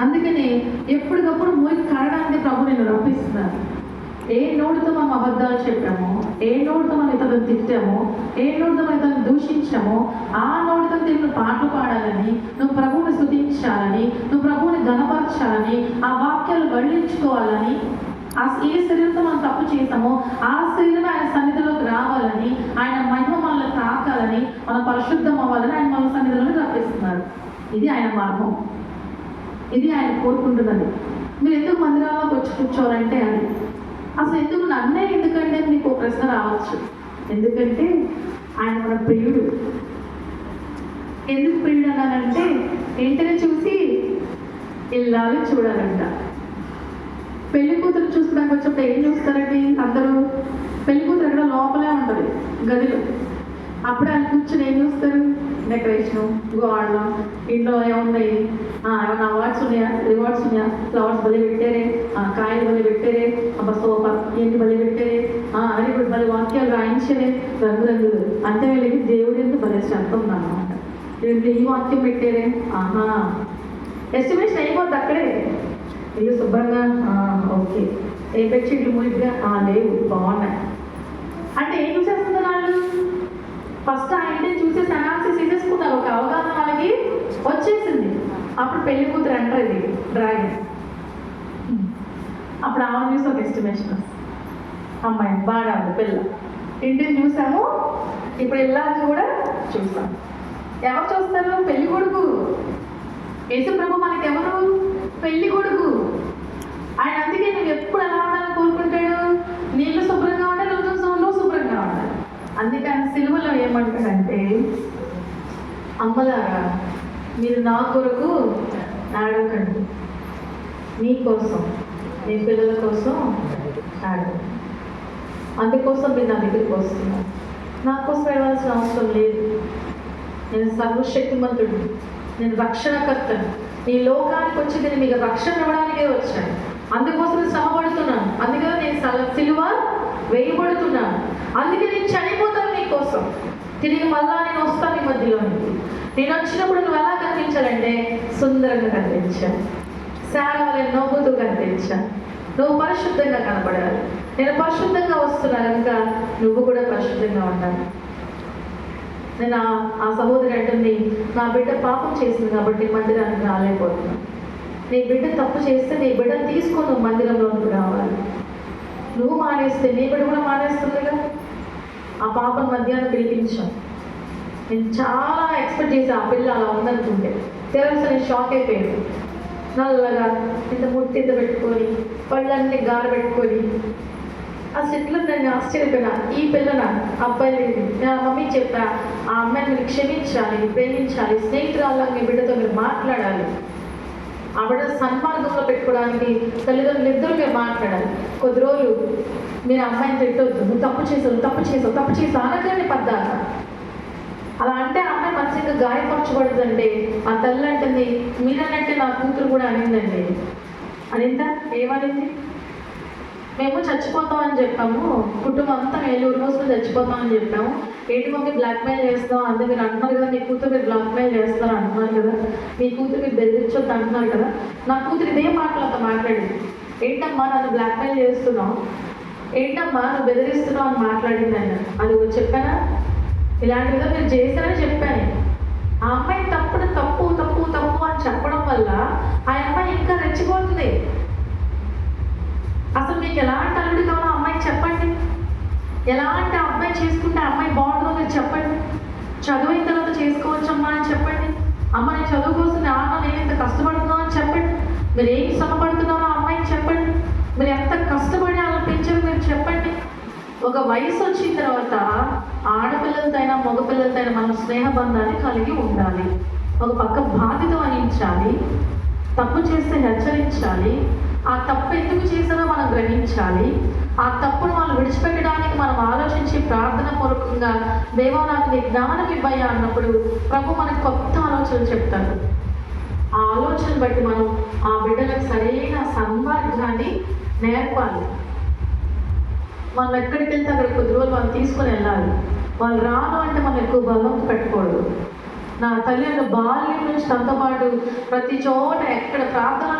అందుకని ఎప్పటికప్పుడు మూలికి కరడానికి ప్రభు నేను రప్పిస్తున్నాను. ఏ నోటితో మనం అబద్ధాలు చెప్పామో, ఏ నోటితో మనం ఇతరులను తిట్టామో, ఏ నోటితో మనం ఇతరులను దూషించామో, ఆ నోటితో తిరిగి పాటలు పాడాలని, నువ్వు ప్రభువుని స్తుతించాలని, నువ్వు ప్రభువుని ఘనపరచాలని, ఆ వాక్యాలు వల్లించుకోవాలని, ఏ శరీరంతో మనం తప్పు చేసామో ఆ శరీరం ఆయన సన్నిధిలోకి రావాలని, ఆయన మహిమ మనల్ని తాకాలని, మన పరిశుద్ధం అవ్వాలని ఆయన మన సన్నిధిలోకి రప్పిస్తున్నారు. ఇది ఆయన మార్గం, ఇది ఆయన కోరుకుంటున్నది. మీరు ఎందుకు మందిరాల్లోకి వచ్చి కూర్చోవాలంటే అది అసలు ఎందుకు నన్నే ఎందుకంటే మీకు ఒక ప్రశ్న రావచ్చు. ఎందుకంటే ఆయన మన ప్రియుడు. ఎందుకు ప్రియుడు అన్నానంటే వెంటనే చూసి ఇల్లాలి చూడాలంట. పెళ్లి కూతురు చూసుకోవడానికి వచ్చినప్పుడు ఏం చూస్తారండి అందరూ? పెళ్లి కూతురు ఎక్కడ లోపలే ఉంటుంది గదిలో. అప్పుడు ఆయన కూర్చొని ఏం చూస్తారు? డెకరేషను, గోడలు, ఇంట్లో ఏమున్నాయి, ఏమన్నా అవార్డ్స్ ఉన్నాయా, రివార్డ్స్ ఉన్నాయా, ఫ్లవర్స్ బలి పెట్టారే, కాయలు బలి పెట్టారే, అబ్బా సోఫా ఏంటి బలి పెట్టారే, అది ఇప్పుడు బలి వాక్యాలు రాయించలే, రంగురంగులు. అంటే వీళ్ళకి దేవుడు ఎందుకు బలి శ్రద్ధ ఉందన్నమాట. వీళ్ళు ఈ వాక్యం పెట్టారే, ఎస్టిమేషన్ అయిపోద్ది అక్కడే. ఇల్లు శుభ్రంగా, ఓకే. ఏ బెడ్షీట్లు మురిగ్గా లేవు, బాగున్నాయి. అంటే ఏం చూసేస్తున్నారు వాళ్ళు? ఫస్ట్ ఆ ఇంటిని చూసేసి అనాలిసిస్ చేసేసుకున్నారు. ఒక అవగాహన వాళ్ళకి వచ్చేసింది. అప్పుడు పెళ్లి కూతురు అంటారు ఇది డ్రాగన్. అప్పుడు ఆమె చూసి ఒక ఎస్టిమేషన్, అమ్మాయి బాగా ఉంది పిల్ల. ఇంటిని చూసాము, ఇప్పుడు ఇల్లాన్ని కూడా చూసాం. ఎవరు చూస్తారు? పెళ్లి కొడుకు. యేసు ప్రభు మనకి ఎవరు? పెళ్లి కొడుకు. ఆయన అందుకే నువ్వు ఎప్పుడు ఎలా ఉండాలని కోరుకుంటాడు? నీళ్ళు శుభ్రంగా ఉండాలి, నువ్వు శుభ్రంగా ఉండాలి. అందుకే ఆయన సిలువలో ఏమంటాడంటే, అమ్మలారా మీరు నా కొరకు ఆడకండి, నీ కోసం, నీ పిల్లల కోసం ఆడండి. అందుకోసం మీరు నా దగ్గరికి వస్తున్నారు. నా కోసం వెళ్ళాల్సిన అవసరం లేదు. నేను సర్వశక్తిమంతుడు, నేను రక్షణకర్తను. ఈ లోకానికి వచ్చి నేను మీకు రక్షణ ఇవ్వడానికే వచ్చాను. అందుకోసం శ్రమపడుతున్నాను. అందుకే నేను సిలువ వేయబడుతున్నాను. అందుకే నేను చనిపోతాను నీకోసం. తిరిగి మళ్ళా నేను వస్తాను ఈ మధ్యలోనికి. నేను వచ్చినప్పుడు నువ్వు ఎలా కనిపించాలంటే సుందరంగా కనిపించాను, సేవలను నవ్వుతూ కనిపించాను. నువ్వు పరిశుద్ధంగా కనపడాలి. నేను పరిశుద్ధంగా వస్తున్నాను కనుక నువ్వు కూడా పరిశుద్ధంగా ఉండాలి. నేను ఆ సహోదరి అంటుంది, నా బిడ్డ పాపం చేసింది కాబట్టి మందిరానికి రాలేకపోతున్నాను. నీ బిడ్డ తప్పు చేస్తే నీ బిడ్డను తీసుకొని నువ్వు మందిరంలోకి రావాలి. నువ్వు మానేస్తే నీ బిడ్డ కూడా మానేస్తుందిగా. ఆ పాపను మధ్యాహ్నం పిలిపించాం. నేను చాలా ఎక్స్పెక్ట్ చేసి ఆ పిల్ల అలా ఉందనుకుంటే తెలుసు, నేను షాక్ అయిపోయాను. నల్లగా ఇంత ముట్టింత పెట్టుకొని పళ్ళన్నీ గార పెట్టుకొని అసలు ఎట్లా నేను ఆశ్చర్యపోయినా. ఈ పిల్లన అబ్బాయి లేదు. నేను మమ్మీ చెప్పా, ఆ అమ్మాయిని మీరు క్షమించాలి, ప్రేమించాలి, స్నేహితురాల్లో మీ బిడ్డతో మీరు మాట్లాడాలి. ఆ బిడ్డ సన్మార్గంలో పెట్టుకోవడానికి తల్లిదండ్రులు ఇద్దరు మీరు మాట్లాడాలి. కొద్ది రోజులు మీరు అమ్మాయిని తిట్టొద్దు, నువ్వు తప్పు చేసావు అనగానే పద్దాక. అలా అంటే ఆ అమ్మాయి మనసుగా గాయపరచబడుతుందంటే ఆ తల్లి అంటుంది, మీరన్నట్టే నా కూతురు కూడా అనిందండి. అనిందా? ఏమనింది? మేము చచ్చిపోతామని చెప్పాము, కుటుంబం అంతా ఏలూరు రోజులు చచ్చిపోతామని చెప్పాము. ఏంటి మమ్మీ బ్లాక్మెయిల్ చేస్తాం, అందుకే మీరు అంటున్నారు కదా, మీ కూతురు మీరు బ్లాక్మెయిల్ చేస్తారు అంటున్నారు కదా, మీ కూతురు మీరు బెదిరించొద్దు అంటున్నారు కదా. నా కూతురు ఇదే మాటలు అంత మాట్లాడింది. ఏంటమ్మా నన్ను బ్లాక్మెయిల్ చేస్తున్నావు, ఏంటమ్మా నువ్వు బెదిరిస్తున్నావు అని మాట్లాడింది. ఆయన అది చెప్పానా? ఇలాంటి విధంగా మీరు చేశారని చెప్పాను. ఆ అమ్మాయి తప్పుడు తప్పు తప్పు తప్పు అని చెప్పడం వల్ల ఆ అమ్మాయి ఇంకా రెచ్చిపోతుంది. అసలు మీకు ఎలాంటి అల్లుడు కావాలో అమ్మాయికి చెప్పండి. ఎలాంటి అబ్బాయి చేసుకుంటే అమ్మాయి బాగుంటుందో మీరు చెప్పండి. చదువైన తర్వాత చేసుకోవచ్చమ్మా అని చెప్పండి. అమ్మ నేను చదువు కోసం నేను ఎంత కష్టపడుతున్నావు అని చెప్పండి. మీరు ఏం శ్రమపడుతున్నారో అమ్మాయికి చెప్పండి. మీరు ఎంత కష్టపడి అలా పెంచారో మీరు చెప్పండి. ఒక వయసు వచ్చిన తర్వాత ఆడపిల్లలతో అయినా మగపిల్లలతో అయినా మనం స్నేహబంధాన్ని కలిగి ఉండాలి. ఒక పక్క బాధ్యత వహించాలి, తప్పు చేస్తే హెచ్చరించాలి, ఆ తప్పు ఎందుకు చేసానో మనం గ్రహించాలి. ఆ తప్పును వాళ్ళు విడిచిపెట్టడానికి మనం ఆలోచించి ప్రార్థన పూర్వకంగా దేవా నాకు నీ జ్ఞానం ఇవ్వయ్యా అన్నప్పుడు ప్రభు మనకు కొత్త ఆలోచనలు చెప్తారు. ఆ ఆలోచనలు బట్టి మనం ఆ బిడ్డలకు సరైన సన్మార్గాన్ని నేర్పాలి. మనం ఎక్కడికి వెళ్తే అక్కడ కొద్ది రోజులు వాళ్ళు తీసుకొని వెళ్ళాలి. వాళ్ళు రాను అంటే మనం ఎక్కువ బలం పెట్టకూడదు. నా తల్లి యొక్క బాల్యం నుంచి తనతో పాటు ప్రతి చోట ఎక్కడ ప్రార్థన